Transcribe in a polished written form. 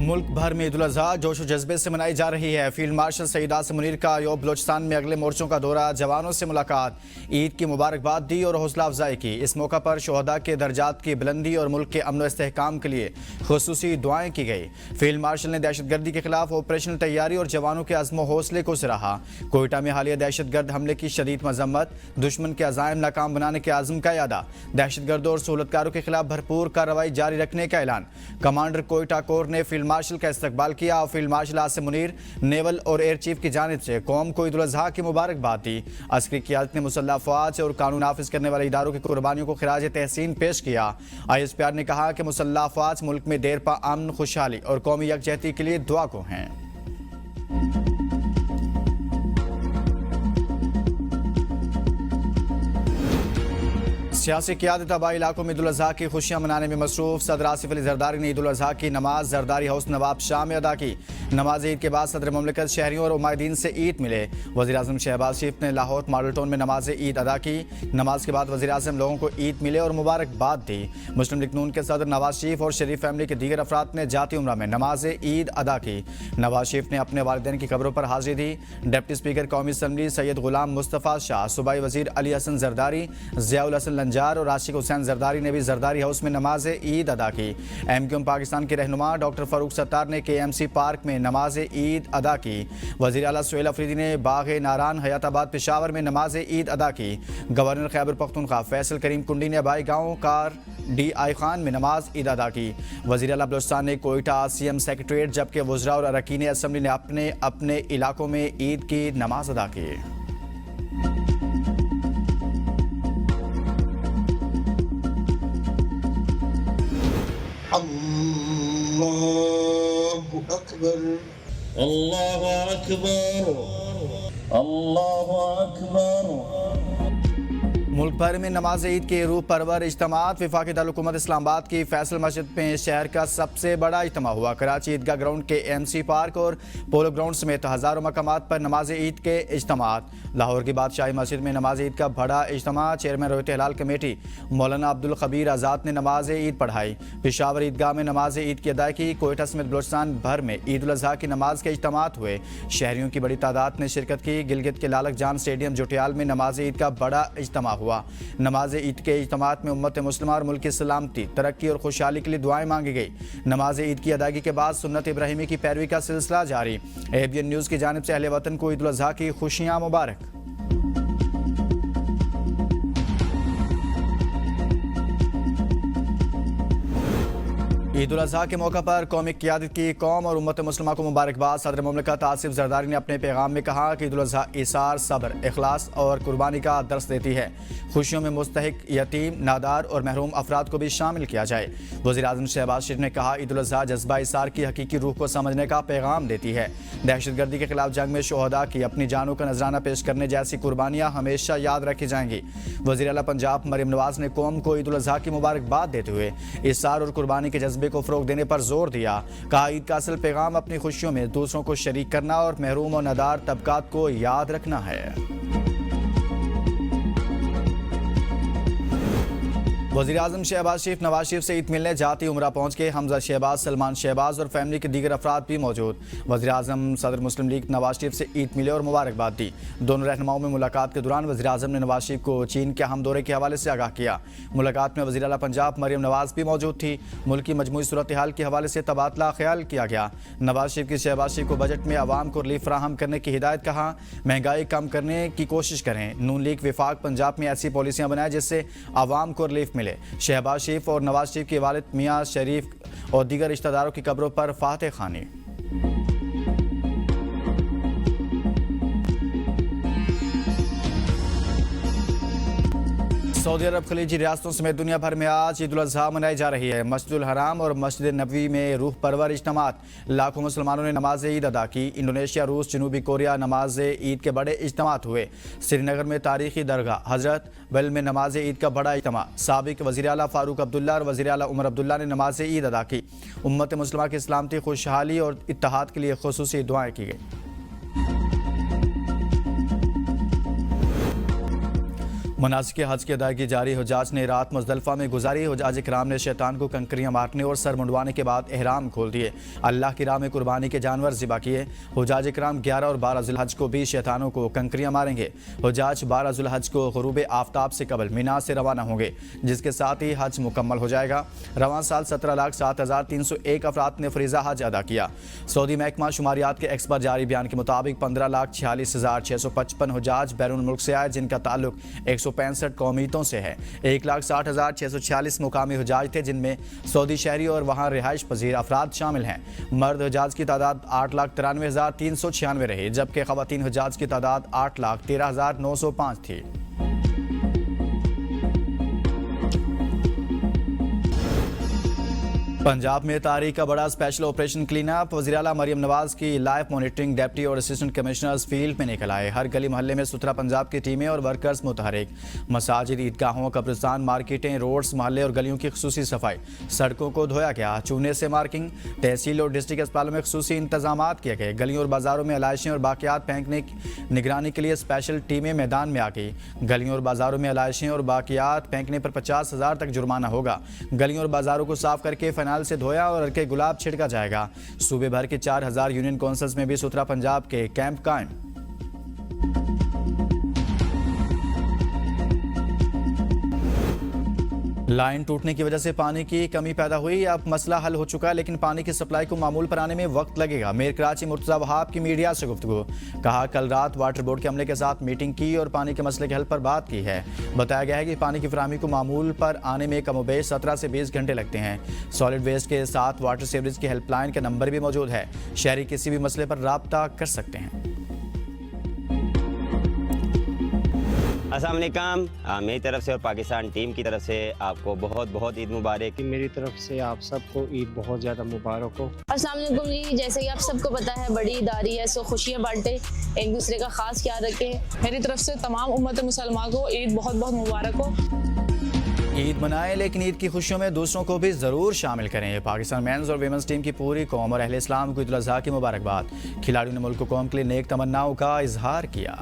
मुल्क भर में ईद उल अज़हा जोश व जज्बे से मनाई जा रही है। फील्ड मार्शल सईद आसिम मुनीर का यूरोप बलोचिस्तान में अगले मोर्चों का दौरा, जवानों से मुलाकात, ईद की मुबारकबाद दी और हौसला अफजाई की। इस मौका पर शोहदा के दर्जात की बुलंदी और मुल्क के अमन व इस्तेहकाम के लिए खुसूसी दुआएं की गई। फील्ड मार्शल ने दहशतगर्दी के खिलाफ ऑपरेशनल तैयारी और जवानों के अज़्म हौसले को सराहा। कोयटा में हालिया दहशतगर्द हमले की शदीद मजम्मत, दुश्मन के अज़ाइम नाकाम बनाने के आज़म का यादा, दहशतगर्दों और सहूलतकारों के खिलाफ भरपूर कार्रवाई जारी रखने का ऐलान। कमांडर कोयटा कोर ने फील्ड मार्शल का इस्तकबाल किया और field marshal Asim Munir, naval और एयर चीफ की जानिब से कौम को ईद उल अज़हा की मुबारकबाद दी। अस्करी क़यादत ने मुसल्लह अफ़वाज और कानून नाफिज करने वाले इदारों की कुर्बानियों को खिराज तहसीन पेश किया। ISPR ने कहा कि मुसल्लह अफ़वाज मुल्क में देर पा अमन, खुशहाली और कौमी यकजहती के लिए दुआ को हैं। सियासी क़यादत आबाई इलाकों में ईद उल अज़हा की खुशियां मनाने में मसरूफ। सदर आसिफ अली जरदारी ने ईद उल अज़हा की नमाज जरदारी हाउस नवाब शाह में अदा की। नमाज ईद के बाद सदर मुमलिकत शहरियों और उमायदीन से ईद मिले। वज़ीर आज़म शहबाज शरीफ ने लाहौर मॉडल टाउन में नमाज ईद अदा की। नमाज के बाद वज़ीर आज़म लोगों को ईद मिले और मुबारकबाद दी। मुस्लिम लीग नून के सदर नवाज शरीफ और शरीफ फैमिली के दीगर अफराद ने जाती उम्रा में नमाज ईद अदा की। नवाज शरीफ ने अपने वालिदैन की कब्रों पर हाजिरी दी। डिप्टी स्पीकर कौमी असम्बली सैयद गुलाम मुस्तफ़ा शाह, सूबाई वज़ीर अली हसन जरदारी, ज़ियाउल हसन लंजार और आशिक हुसैन जरदारी ने भी जरदारी हाउस में नमाज ईद अदा की। MQM पाकिस्तान के रहनुमा डॉक्टर फ़ारूक सत्तार ने KMC पार्क में नमाज ईद अदा की। वज़ीर आला सुहेल अफरीदी ने बाग़ नारान हयाताबाद पेशावर में नमाज ईद अदा की। गवर्नर खैबर पख्तूनख्वा फैसल करीम कुंडी ने आबाई गाँव कार DI खान में नमाज ईद अदा की। वज़ीर आला बलोचिस्तान ने कोयटा CM सेक्रेटरीट, जबकि वज़रा और अरकान असम्बली ने अपने अपने इलाकों में ईद की नमाज अदा की। अल्लाहु अकबर, अल्लाहु अकबर, अल्लाहु अकबर। मुल्क भर में नमाज ईद के रूह परवर इज्तिमात। वफाकी दारुल-हुकूमत इस्लामाबाद की फैसल मस्जिद में शहर का सबसे बड़ा इज्तिमा हुआ। कराची ईदगाह ग्राउंड के AMC पार्क और पोलो ग्राउंड समेत हज़ारों मकामात पर नमाज ईद के इज्तिमात। लाहौर की बादशाही मस्जिद में नमाज ईद का बड़ा इज्तिमा। चेयरमैन रोयत हिलाल कमेटी मौलाना अब्दुल खबीर आज़ाद ने नमाज ईद पढ़ाई। पेशावर ईदगाह में नमाज ईद की अदायगी। कोयटा समेत बलोचिस्तान भर में ईद उल अज़हा की नमाज के इज्तिमात हुए। शहरियों की बड़ी तादाद ने शिरकत की। गिलगित के लालक जान स्टेडियम जोटियाल में नमाज ईद का बड़ा इज्तिमा हुआ। नमाज ईद के इज्तिमात में उम्मत मुस्लिमा और मुल्क की सलामती, तरक्की और खुशहाली के लिए दुआएं मांगी गई। नमाज ईद की अदायगी के बाद सुन्नत इब्राहिमी की पैरवी का सिलसिला जारी। ABN न्यूज़ की जानिब से अहले वतन को ईद उल अज़हा की खुशियां मुबारक। ईद उल अज़हा के मौका पर कौमी क़यादत की कौम और उम्मत मुस्लिमा को मुबारकबाद। सदर मुमलिकत आसिफ जरदारी ने अपने पैगाम में कहा कि ईद उल अज़हा इसार, सब्र, इखलास और कुर्बानी का दर्स देती है। खुशियों में मुस्तहिक, यतीम, नादार और महरूम अफराद को भी शामिल किया जाए। वज़ीर आज़म शहबाज शरीफ ने कहा, ईद उल अज़हा जज्बा इसार की हकीकी रूह को समझने का पैगाम देती है। दहशतगर्दी के खिलाफ जंग में शोहदा की अपनी जानों का नजराना पेश करने जैसी कुर्बानियाँ हमेशा याद रखी जाएंगी। वज़ीर आला पंजाब मरियम नवाज ने कौम को ईद उल अज़हा की मुबारकबाद देते हुए इसार और कुर्बानी के जज्बे को फ़रोग़ देने पर जोर दिया। कहा, ईद का असल पैगाम अपनी खुशियों में दूसरों को शरीक करना और महरूम और नादार तबकात को याद रखना है। वज़ीर आज़म शहबाज शरीफ नवाज शरीफ से ईद मिलने जाती उम्रा पहुँच के हमजा शहबाज, सलमान शहबाज और फैमिली के दीगर अफराद भी मौजूद। वज़ीर आज़म सदर मुस्लिम लीग नवाज शरीफ से ईद मिले और मुबारकबाद दी। दोनों रहनुमाओं में मुलाकात के दौरान वज़ीर आज़म ने नवाज शरीफ को चीन के अहम दौरे के हवाले से आगाह किया। मुलाकात में वज़ीर आला पंजाब मरियम नवाज भी मौजूद थी। मुल्क की मजमूई सूरत हाल के हवाले से तबादला ख्याल किया गया। नवाज शरीफ की शहबाज शरीफ को बजट में आवाम को रिलीफ फराहम करने की हिदायत। कहा, महंगाई कम करने की कोशिश करें। नून लीग विफाक पंजाब में ऐसी पॉलिसियाँ बनाए जिससे आवाम को रिलीफ मिले। शहबाज शरीफ और नवाज शरीफ के वालिद मियाँ शरीफ और दीगर रिश्तेदारों की कब्रों पर फातह खानी। सऊदी अरब, खलीजी रियासतों समेत दुनिया भर में आज ईद उल अज़हा मनाई जा रही है। मस्जिदुल हराम और मस्जिद नबवी में रूह परवर इज्तिमात। लाखों मुसलमानों ने नमाज ईद अदा की। इंडोनेशिया, रूस, जनूबी कोरिया नमाज ईद के बड़े इज्तिमात हुए। श्रीनगर में तारीखी दरगाह हजरत वेल में नमाज ईद का बड़ा इज्तिमा। साबिक वज़ीर आला फारूक अब्दुल्ला और वज़ीर आला उमर अब्दुल्ला ने नमाज ईद अदा की। उम्मत मुस्लिमा की सलामती, खुशहाली और इत्तेहाद के लिए खुसूसी दुआएं की गई। मनासिक हज की अदायगी जारी। हुजाज ने रात मुज़दलिफ़ा में गुजारी। हुजाज इकराम ने शैतान को कंकरियाँ मारने और सर मुंडवाने के बाद एहराम खोल दिए। अल्लाह की राह में कुर्बानी के जानवर ज़िबा किए। हुजाज इकराम 11 और 12 ज़ुल्हज को भी शैतानों को कंकरियाँ मारेंगे। हुजाज 12 ज़ुल्हज को ग़ुरूब आफ्ताब से कबल मीना से रवाना होंगे, जिसके साथ ही हज मुकम्मल हो जाएगा। रवां साल 17,07,301 अफराद ने फरीज़ा हज अदा किया। सऊदी महकमा शुमारियात के एक्स पर जारी बयान के मुताबिक 15,46,655 हुजाज बैरून मुल्क से आए, जिनका ताल्लुक 165 कौमीतों से है। 1,60,646 मुकामी हुजाज थे, जिनमें सऊदी शहरी और वहाँ रिहाइश पजीर अफराद शामिल हैं। मर्द हुजाज की तादाद 8,93,396 रही, जबकि ख़वातीन हुजाज की तादाद 8,13,905 थी। पंजाब में तारीख का बड़ा स्पेशल ऑपरेशन क्लीन अप। वज़ीर आला मरियम नवाज की लाइव मॉनिटरिंग डिप्टी और असिस्टेंट कमिश्नर्स फील्ड में निकल आए। हर गली मोहल्ले में सुथरा पंजाब की टीमें और वर्कर्स मुतहरिक। मसाजिद, ईदगाहों, कब्रिस्तान, मार्केटें, रोड्स, मोहल्ले और गलियों की खुसूसी सफाई। सड़कों को धोया गया, चूने से मार्किंग। तहसील और डिस्ट्रिक्ट अस्पतालों में खुसूसी इंतजाम किए गए। गलियों और बाजारों में अलाइशें और बाकियात फेंकने की निगरानी के लिए स्पेशल टीमें मैदान में आ गई। गलियों और बाजारों में अलाइशें और बाकियात फेंकने पर 50,000 तक जुर्माना होगा। गलियों और बाजारों को साफ करके फिनाइल से धोया और हल्के गुलाब छिड़का जाएगा। सूबे भर के 4,000 यूनियन काउंसिल्स में भी सुथरा पंजाब के कैंप कायम। लाइन टूटने की वजह से पानी की कमी पैदा हुई। अब मसला हल हो चुका है, लेकिन पानी की सप्लाई को मामूल पर आने में वक्त लगेगा। मेयर कराची मुर्तज़ा वहाब की मीडिया से गुफ्तगू। कहा, कल रात वाटर बोर्ड के अमले के साथ मीटिंग की और पानी के मसले के हल पर बात की है। बताया गया है कि पानी की फराहमी को मामूल पर आने में कमोबेश 17 से 20 घंटे लगते हैं। सॉलिड वेस्ट के साथ वाटर सीवरेज की हेल्पलाइन का नंबर भी मौजूद है। शहरी किसी भी मसले पर राब्ता कर सकते हैं। अस्सलाम वालेकुम। मेरी तरफ से और पाकिस्तान टीम की तरफ से आपको बहुत बहुत ईद मुबारक। मेरी तरफ से आप सबको ईद बहुत ज़्यादा मुबारक हो। अस्सलाम वालेकुम जी, जैसे कि आप सबको पता है बड़ी ईदारी है, सो खुशियाँ बांटे, एक दूसरे का खास ख्याल रखें। मेरी तरफ से तमाम उम्मत मुसलमान को ईद बहुत बहुत मुबारक हो। ईद मनाएं, लेकिन ईद की खुशियों में दूसरों को भी ज़रूर शामिल करें। पाकिस्तान मेंस और वीमेंस टीम की पूरी कौम और अहले इस्लाम को ईद उल अज़हा की मुबारकबाद। खिलाड़ियों ने मुल्क को कौम के लिए नेक तमन्नाओं का इजहार किया।